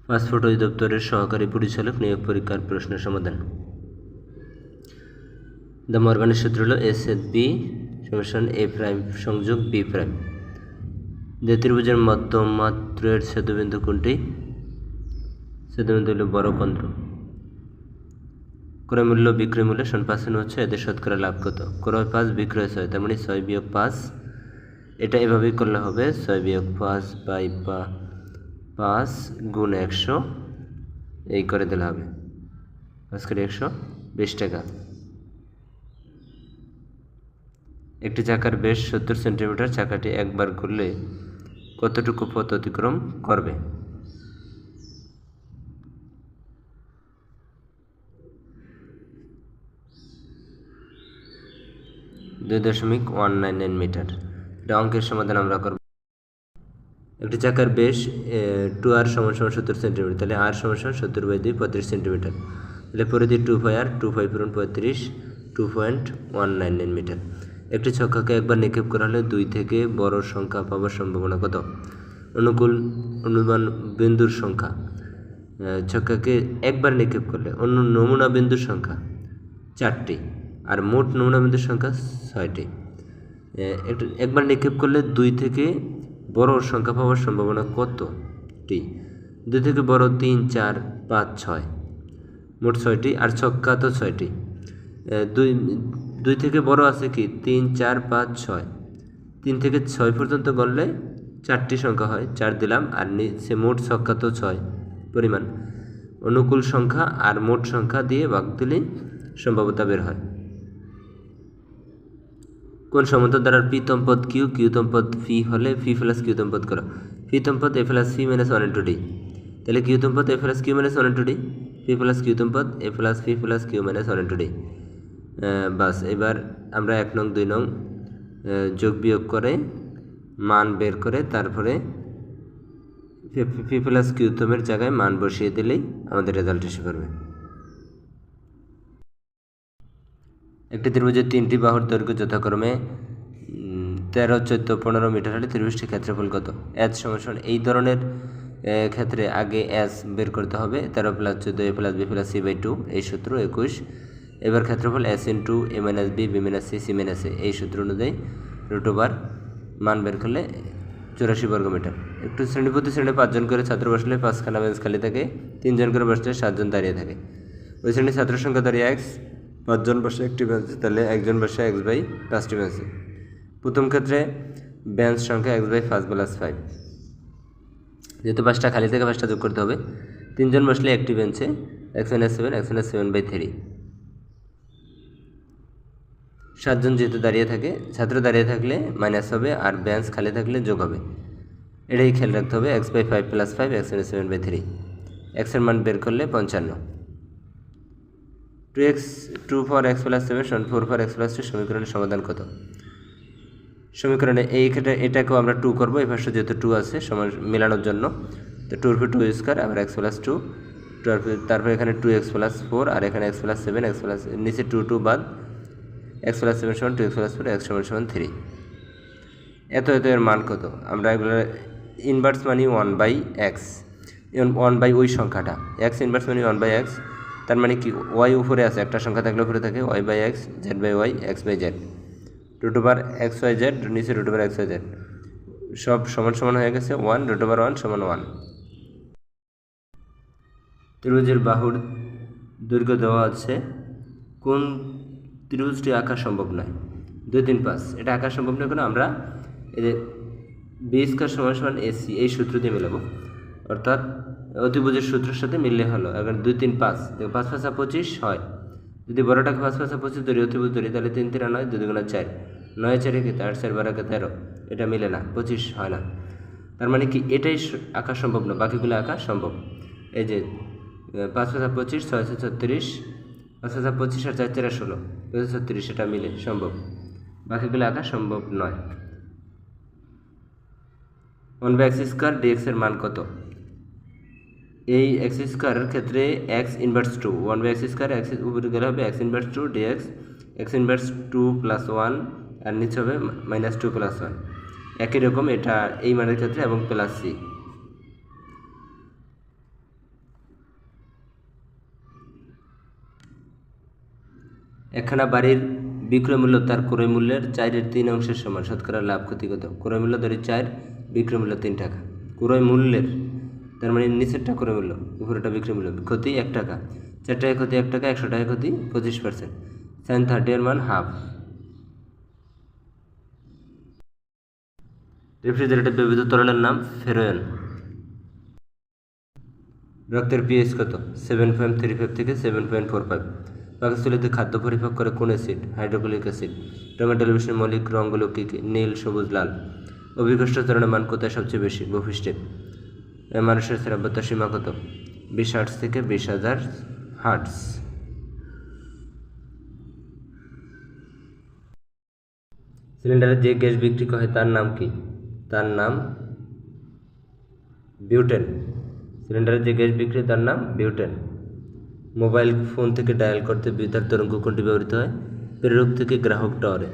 Passport অধিদপ্তরের সহকারী পরিচালক নিয়োগ পরীক্ষার প্রশ্ন সমাধান। দ্য মর্গানের সূত্র হল এস/বি সমান এ প্রাইম সংযোগ বি প্রাইম। ত্রিভুজের মধ্যমাত্রের ছেদবিন্দু কোনটি? ছেদবিন্দু হল বড় কেন্দ্র। ক্রয় মূল্য বিক্রয় মূল্য সমান 5 হচ্ছে, এদের শতকরা লাভ কত? ক্রয় 5 বিক্রয় 6, তার মানে 6 বিয়োগ 5। এটা এভাবেই করলে হবে 6 বিয়োগ 5 বাই 5 গুণ 100, এই করে দিলে হবে 5 করে 120 টাকা। একটি চাকার ব্যাস 70 সেন্টিমিটার। চাকাটি একবার ঘুরলে কতটুকু পথ অতিক্রম করবে? 2.199 মিটার। এটা অঙ্কের সমাধান আমরা করব। একটি চাকার ব্যাস 2r সমান 70 সেন্টিমিটার, তাহলে r সমান 70/2 35 সেন্টিমিটার, তাহলে পরিধি 2πr, 2π পূরণ 35, 2.199 মিটার। একটি ছক্কাকে একবার নিক্ষেপ করা হলে 2 থেকে বড় সংখ্যা পাওয়ার সম্ভাবনা কত? অনুমান বিন্দুর সংখ্যা। ছক্কাকে একবার নিক্ষেপ করলে নমুনা বিন্দুর সংখ্যা 4টি, আর মোট নমুনা বিন্দুর সংখ্যা 6টি। একবার নিক্ষেপ করলে 2 থেকে বড় সংখ্যা পাওয়ার সম্ভাবনা কতটি? 2 থেকে বড় 3, 4, 5, 6, মোট 6টি, আর ছক্কা তো 6টি। 2 থেকে বড় আছে কি 3, 4, 5, 6। 3 থেকে 6 পর্যন্ত গণলে 4টি সংখ্যা হয়, 4 দিলাম, আর নিচে মোট ছক্কা তো 6 পরিমাণ। অনুকূল সংখ্যা আর মোট সংখ্যা দিয়ে ভাগ দিলে সম্ভাব্যতা বের হয়। কোন সমান্তর দ্বারার পিতম পদ কিউ, কিউতম পদ ফি হলে ফি প্লাস কিউতম পদ করো। পিতম পদ এ প্লাস ফি মাইনাস 1 ডি, তাহলে কিউতম পদ এ প্লাস কিউ মাইনাস 1 ডি, ফি প্লাস কিউতম পদ এ প্লাস ফি প্লাস কিউ মাইনাস 1 ডি। বাস, এবার আমরা 1 নং 2 নং যোগ বিয়োগ করে মান বের করে তারপরে ফি প্লাস কিউতমের জায়গায় মান বসিয়ে দিলেই আমাদের রেজাল্ট এসে পড়বে। একটি ত্রিভুজের 3টি বাহুর দৈর্ঘ্য যথাক্রমে 13, 14, 15 মিটার হলে ত্রিভুজটির ক্ষেত্রফল কত? এস সমান এই ধরনের ক্ষেত্রে আগে এস বের করতে হবে, 13 + 14 a + b + c/2, এই সূত্র 21। এবার ক্ষেত্রফল S into a - b, b - c, c - a, এই সূত্র অনুযায়ী √, মান বের করলে 84 বর্গমিটার। একটু প্রতি শ্রেণী 5 জন করে ছাত্র বসলে 5খানা বেঞ্চ খালি থাকে, 3 জন করে বসলে 7 জন দাঁড়িয়ে থাকে। ওই শ্রেণীর ছাত্র সংখ্যা দাঁড়িয়ে x, 5 জন বসে একটি বেঞ্চে, তাহলে একজন বসে x/5টি বেঞ্চে। প্রথম ক্ষেত্রে বেঞ্চ সংখ্যা x/5 + 5, যেহেতু 5টা খালি থেকে 5টা যোগ করতে হবে। 3 জন বসলে একটি বেঞ্চে x - 7, x - 7/3। 7 জন যেহেতু দাঁড়িয়ে থাকে, ছাত্র দাঁড়িয়ে থাকলে মাইনাস হবে, আর বেঞ্চ খালি থাকলে যোগ হবে। এটাই খেয়াল রাখতে হবে। x/5 + 5, x - 7/3। x এর মান বের করলে 55। 2 for x + 7 = 4 for x + 2 সমীকরণের সমাধান কত? সমীকরণে এই ক্ষেত্রে এটাকেও আমরা 2 করবো, এই পাশে যেহেতু 2 আছে সমান মেলানোর জন্য, তো 2 × 2² আবার x + 2, তারপর এখানে 2x + 4, আর এখানে x + 7, নিচে 2 বাদ, x + 7 = 2x + 4, x = 3। এত এর মান কত? আমরা এগুলো ইনভার্স মানি 1/x, 1 ওই সংখ্যাটা, x ইনভার্স মানি 1/x, তার মানে কি y উপরে আছে, একটা সংখ্যা থাকলে উপরে থাকে, y/x, z/y, x/z, √(x, y, z) নিচে √(x, y, z) সব সমান সমান হয়ে গেছে। 1 √(1 = 1। ত্রিভুজের বাহুর দৈর্ঘ্য দেওয়া আছে, কোন ত্রিভুজটি আঁকা সম্ভব নয়? 2, 3, 5 এটা আঁকা সম্ভব নয় কেন? আমরা এই যে b² = ac, এই সূত্র দিয়ে মেলাবো, অর্থাৎ অতিভুজের সূত্রের সাথে মিললে হলো। এখন 2, 3, 5, 5 × 5 = 25 হয়। যদি বড়টাকে 5 × 5 = 25 ধরি, অতিভুজ ধরি, তাহলে 3, 3 9, 2 2 4, 9 4 কি 8 4 12 13, এটা মিলে না, 25 হয় না। তার মানে কি এটাই আঁকা সম্ভব না, বাকিগুলো আঁকা সম্ভব। এই যে 5 × 5 = 25, 6 × 36, 5 × 25 আর 4 4 16, 36, এটা মিলে সম্ভব, বাকিগুলো আঁকা সম্ভব নয়। 1/x² dx এর মান কত? এই x² এর ক্ষেত্রে x ইনভার্স 2, 1/x², x উপরে গেলে হবে x inverse 2 dx, x inverse 2 + 1, আর নিচে হবে -2 + 1। একই রকম এটা এই মানের ক্ষেত্রে এবং প্লাস c। একখানা বাড়ির বিক্রয় মূল্য তার ক্রয় মূল্যের 4/3 সমান। শতকরা লাভ ক্ষতি কত? ক্রয় মূল্য ধরি 4, বিক্রয় মূল্য 3 টাকা। ক্রয় মূল্যের তার মানে নিচেরটা ক্রয় মূল্য, উপরেটা বিক্রয় মূল্য, ক্ষতি 1 টাকা। 4 টাকায় ক্ষতি 1 টাকা, 100 টাকায় ক্ষতি 25%। sin 30 এর মান হাফ। রেফ্রিজারেটরে ব্যবহৃত তরলের নাম ফেরোয়ন। রক্তের পিএইচ কত? 7.35 থেকে 7.45। পাকস্থলীতে খাদ্য পরিপাক করে কোন অ্যাসিড? Hydrochloric acid. রঙের টেলিভিশনের মৌলিক রঙগুলো কী কী? নীল, সবুজ, লাল। অভিকর্ষ ত্বরণের মান কোথায় সবচেয়ে বেশি? ভূপৃষ্ঠে। মানুষের শ্রাব্যতার সীমা কত? 20 হার্টজ থেকে 20,000 হার্টজ। সিলিন্ডারে যে গ্যাস বিক্রি হয় তার নাম কি? তার নাম বিউটেন। সিলিন্ডারে যে গ্যাস বিক্রি তার নাম বিউটেন। মোবাইল ফোন থেকে ডায়াল করতে বিদ্যুৎ তরঙ্গ কোনটি ব্যবহৃত হয়? প্রেরক থেকে গ্রাহক টাওয়ারে।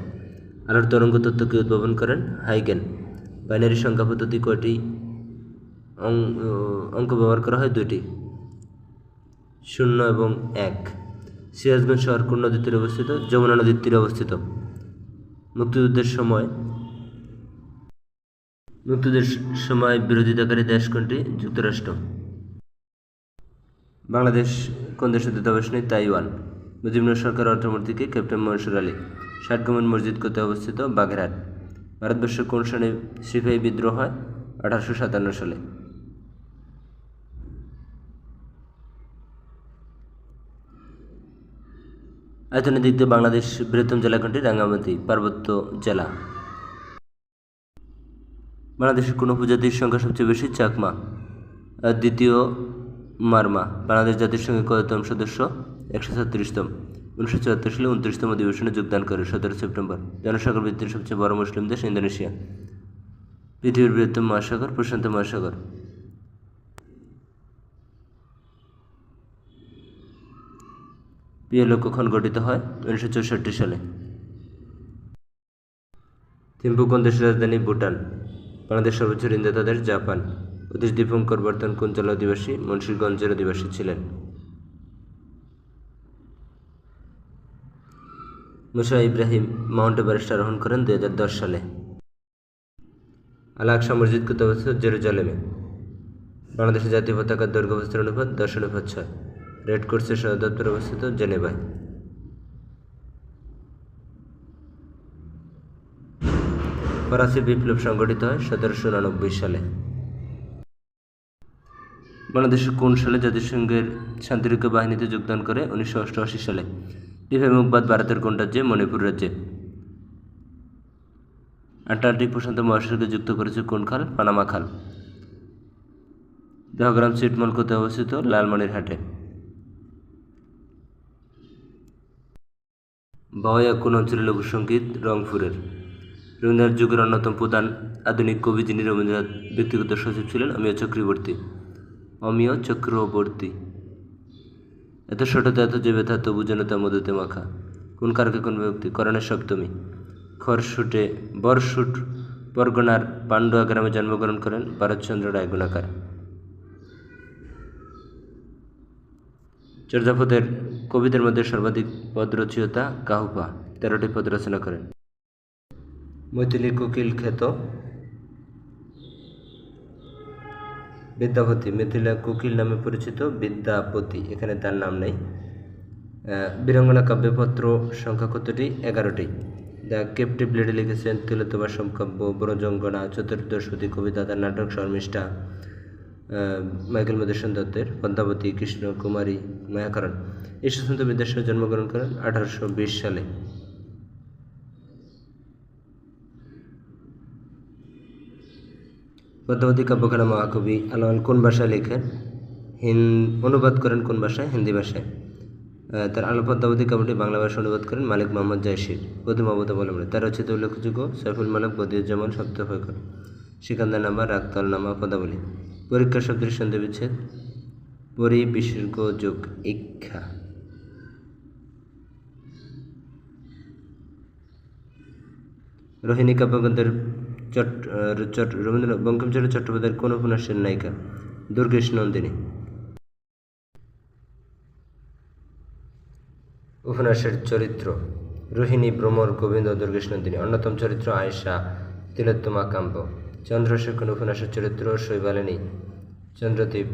আলোর তরঙ্গ তত্ত্বকে উদ্ভাবন করেন হাইগেন। বাইনারি সংখ্যা পদ্ধতি কয়টি অঙ্ক ব্যবহার করা হয়? 2টি, 0 এবং 1। সিরাজগঞ্জ শহর কোন নদীর তীরে অবস্থিত? যমুনা নদীর তীরে অবস্থিত। মুক্তিযুদ্ধের সময় বিরোধিতাকারী দেশ কোনটি? যুক্তরাষ্ট্র। বাংলাদেশ কোন দেশের দূতাবাস নেই? তাইওয়ান। মুজিবনগর সরকার অর্থমন্ত্রীকে ক্যাপ্টেন মনসুর আলী। ষাটগম্বুজ মসজিদ কোথায় অবস্থিত? বাগেরহাট। ভারতবর্ষের কোন সনে সিপাহী বিদ্রোহ হয়? 1857 সালে। আয়তনের দিক দিয়ে বাংলাদেশ বৃহত্তম জেলা কোনটি? রাঙ্গামাটি পার্বত্য জেলা। বাংলাদেশের কোন উপজাতির সংখ্যা সবচেয়ে বেশি? চাকমা। দ্বিতীয় মারমা। বাংলাদেশ জাতিসংঘের কততম সদস্য? 136তম। 1974 সালে 29তম অধিবেশনে যোগদান করে 17 সেপ্টেম্বর। জনসংখ্যার ভিত্তিতে সবচেয়ে বড় মুসলিম দেশ? ইন্দোনেশিয়া। পৃথিবীর বৃহত্তম মহাসাগর? প্রশান্ত মহাসাগর। পিএলও কখন গঠিত হয়? 1964 সালে। থিম্পু কোন দেশের রাজধানী? ভুটান। বাংলাদেশ সর্বোচ্চ ঋণদাতা দেশ? জাপান। অতীশ দীপঙ্কর বর্তমান কোন জেলার অধিবাসী? মুন্সিগঞ্জের অধিবাসী ছিলেন। মুসা ইব্রাহিম মাউন্ট এভারেস্ট আরোহণ করেন 2010 সালে। আল আকসা মসজিদ কোথায় অবস্থিত? জেরুজালেমে। বাংলাদেশের জাতীয় পতাকার দৈর্ঘ্য প্রস্থের অনুপাত 10:6। রেড ক্রসের সদর দপ্তর অবস্থিত জেনেভায়। ফরাসি বিপ্লব সংগঠিত হয় 1789 সালে। বাংলাদেশের কোন সালে জাতিসংঘের শান্তিরক্ষা বাহিনীতে যোগদান করে? 1988 সালে। টিফাই মুখবাদ ভারতের কোন রাজ্যে? মণিপুর রাজ্যে। আটলান্টিক প্রশান্ত মহাসাগরকে যুক্ত করেছে কোন খাল? পানামা খাল। দহগ্রাম সিটমল কোথায় অবস্থিত? লালমনিরহাটে। বাওয়া কোন অঞ্চলের লোকসঙ্গীত? রংপুরের। রবীন্দ্রনাথ যুগের অন্যতম প্রধান আধুনিক কবি যিনি রবীন্দ্রনাথ ব্যক্তিগত সচিব ছিলেন? অমিয় চক্রবর্তী। এত শটতে এত যে ব্যথা তবু যেন তা মধুতে মাখা। কোন কারকে কোন বিভক্তি? করণের সপ্তমী। বরশুট পরগনার পান্ডুয়া গ্রামে জন্মগ্রহণ করেন ভারতচন্দ্র রায়গুণাকার। চর্যাপদের কবিদের মধ্যে সর্বাধিক পদ রচয়িতা কাহুপা, 13টি পদ রচনা করেন। মৈথিলীর কোকিল খ্যাত? বিদ্যাপতি। মিথিলা কোকিল নামে পরিচিত বিদ্যাপতি, এখানে তার নাম নেই। বীরাঙ্গনা কাব্যপত্র সংখ্যা কতটি? 11টি। দ্য কেপটিভ লেডি লিখেছেন তিলোত্তমা সমকাব্য, ব্রজঙ্গনা, চতুর্দশপদী কবিতা, তার নাটক শর্মিষ্ঠা, মাইকেল মধুসূদন দত্তের পদ্মাবতী, কৃষ্ণ কুমারী, মায়াকরণ। ঈশ্বরচন্দ্র বিদ্যাসাগর জন্মগ্রহণ করেন 1820 সালে। পদ্মাবতী কাব্যখানা মহাকবি আলাওল কোন ভাষায় লেখেন? অনুবাদ করেন কোন ভাষায়? হিন্দি ভাষায়। তার আলো পদ্মাবতী কাব্যটি বাংলা ভাষায় অনুবাদ করেন মালিক মোহাম্মদ জায়সির। প্রথম অবতাবলম্বনে তার রচিত উল্লেখযোগ্য সৈফুল মালক, বদিউজ্জামান, সপ্তফয়কর, সিকান্দার নামা, রাগতাল নামা, পদাবলী। পরীক্ষা শব্দের সন্ধি বিচ্ছেদ? পরিবিসর্গ যোগ ইক্ষা। রোহিণী কাব্যগ্রন্থের বঙ্কিমচন্দ্র চট্টোপাধ্যায়ের কোন উপন্যাসের নায়িকা? দুর্গেশ নন্দিনী। উপন্যাসের চরিত্র রোহিণী, ভ্রমর, গোবিন্দ, দুর্গেশনন্দিনী। অন্যতম চরিত্র আয়েশা, তিলোত্তমা, কাব্য। চন্দ্রশেখর উপন্যাসের চরিত্র শৈবালিনী, চন্দ্রদ্বীপ,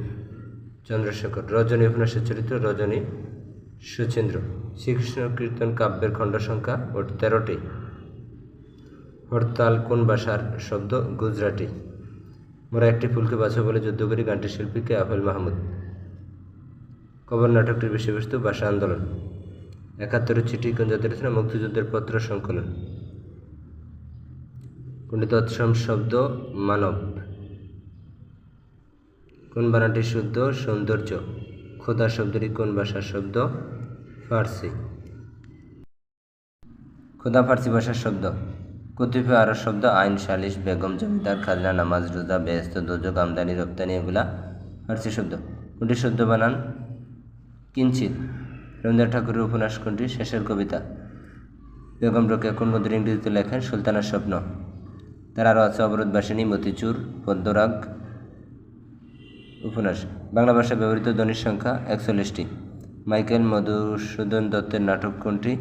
চন্দ্রশেখর। রজনী উপন্যাসের চরিত্র রজনী, সুচিন্দ্র। শ্রীকৃষ্ণ কীর্তন কাব্যের খণ্ড সংখ্যা 13টি। হরতাল কোন ভাষার শব্দ? গুজরাটি। মোরা একটি ফুলকে বাঁচাও বলে যুদ্ধ করি গানটির শিল্পী কে? আফেল মাহমুদ। কবর নাটকটির বিষয়বস্তু ভাষা আন্দোলন। 71 চিঠি কোন জাতির রচনা? মুক্তিযুদ্ধের পত্র সংকলন। কোনটি তৎসম শব্দ? মানব। কোন বানানটি শুদ্ধ? সৌন্দর্য। খোদা শব্দটি কোন ভাষার শব্দ? ফার্সি। খোদা ফার্সি ভাষার শব্দ। কতিপয় আরব শব্দ আইন, সালিশ, বেগম, জমিদার, খাজনা, নামাজ, রোজা, বেহেস্ত, দোজক, আমদানি, রপ্তানি এগুলা ফার্সি শব্দ। কোনটি শুদ্ধ বানান? কিঞ্চিত। রবীন্দ্রনাথ ঠাকুরের উপন্যাস কোনটি? শেষের কবিতা। বেগম রোকেয়া কোন গদ্যের ইংরেজিতে লেখেন? সুলতানের স্বপ্ন। তার আরও আছে অবরোধবাসিনী, মতিচুর, পদ্মরাগ উপন্যাস। বাংলা ভাষায় ব্যবহৃত ধ্বনির সংখ্যা 41টি। মাইকেল মধুসূদন দত্তের নাটক কোনটি?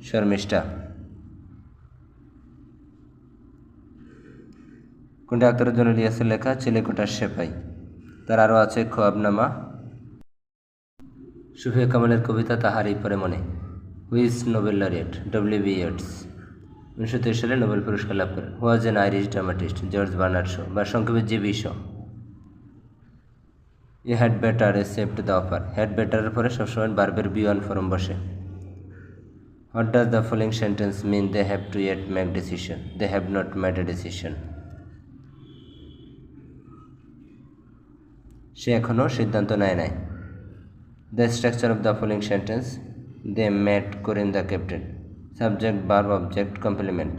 শর্মিষ্ঠা। কোনটি আখতারুজ্জামান ইলিয়াসের লেখা? চিলেকোঠার সেপাই। তার আরও আছে খোয়াবনামা। সুফিয়া কামালের কবিতা তাহারই পরে মনে। Who's Nobel laureate? W B. Yeats. 1923 সালে নোবেল পুরস্কার লাভ করেন। Was an Irish dramatist? George Bernard Shaw বা সংক্ষেপে G B Shaw. You had better accept the offer. Had বেটারের পরে সবসময় বার্বের বি1 ফর্ম বসে। What does the following sentence mean? They have to yet make decision. They have not made a decision. সে এখনও সিদ্ধান্ত নেয় নাই। The structure of the following sentence? They met Karim the captain. Subject, verb, object, complement.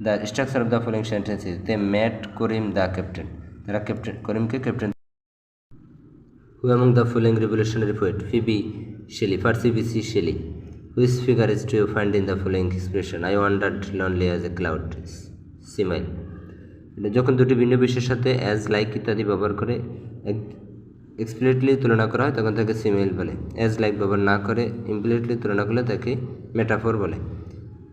The structure of the following sentence is they met Karim the captain. তারা করিমকে captain. Who among the following revolutionary poet? P B Shelley, Percy Bysshe Shelley. Which figure is to find in the following expression? I wandered lonely as a cloud, simile. যখন দুটি ভিন্ন বিষয়ের সাথে as, like ইত্যাদি ব্যবহার করে এক্সপ্লিটলি তুলনা করা হয় তখন তাকে সিমেল বলে। অ্যাজ, লাইক ব্যবহার না করে ইমপ্লিটলি তুলনা করলে তাকে মেটাফোর বলে।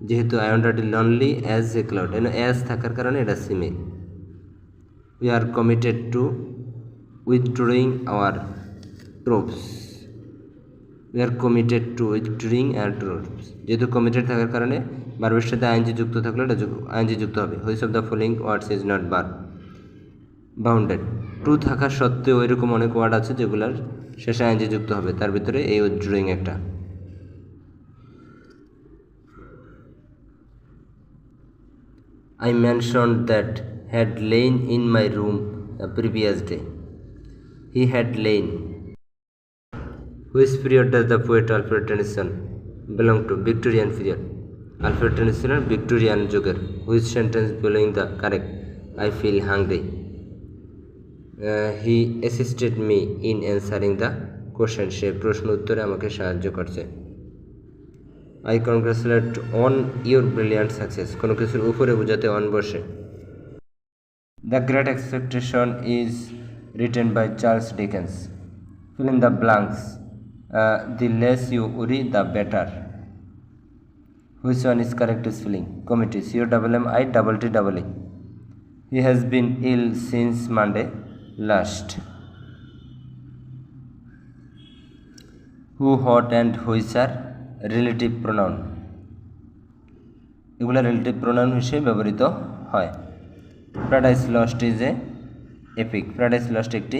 যেহেতু I wandered lonely as a cloud, as থাকার কারণে এটা simile. We are committed to withdrawing our troops. We are committed to withdrawing our troops. যেহেতু কমিটেড থাকার কারণে ভার্বের সাথে আইএনজি যুক্ত থাকলে এটা আইএনজি যুক্ত হবে। Which of the following words is not verb? Bounded. To থাকা সত্ত্বেও এরকম অনেক ওয়ার্ড আছে যেগুলোর শেষে আইএনজি যুক্ত হবে, তার ভিতরে এই উইথড্রয়িং একটা। I mentioned that had lain in my room the previous day. He had lain. Which period does the poet Alfred Tennyson belong to? Victorian period. Alfred Tennyson Victorian যুগের। Which sentence following the correct? I feel hungry. He assisted me in answering the question. সে প্রশ্ন উত্তরে আমাকে সাহায্য করছে। I congratulate on your brilliant success. কোনো কিছুর উপরে বোঝাতে অন বসে। The Great Expectation is written by Charles Dickens. Fill in the blanks. The less you worry, the better. Which one is correct spelling? Committee. COMMITTE. He has been ill since Monday last. Who, what and which are relative pronoun. এগুলো relative pronoun হিসেবে ব্যবহৃত হয়। Paradise lost is a epic. Paradise lost একটি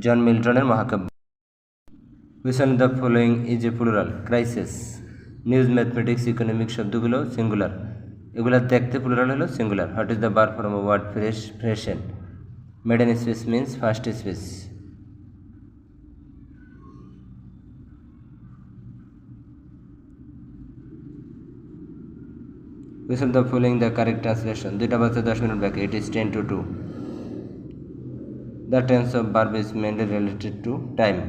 John মিল্টনের মহাকাব্য। Which on the following is a plural? Crisis. News, mathematics, economic শব্দগুলো singular, এগুলো দেখতে প্লুরাল হলো singular. What is the verb form of word freshen? Made in space means first space. Which of the following the correct translation? 2টা বাজে 10 minute বাকি। It is 10 to 2. The tense of verb is mainly related to time.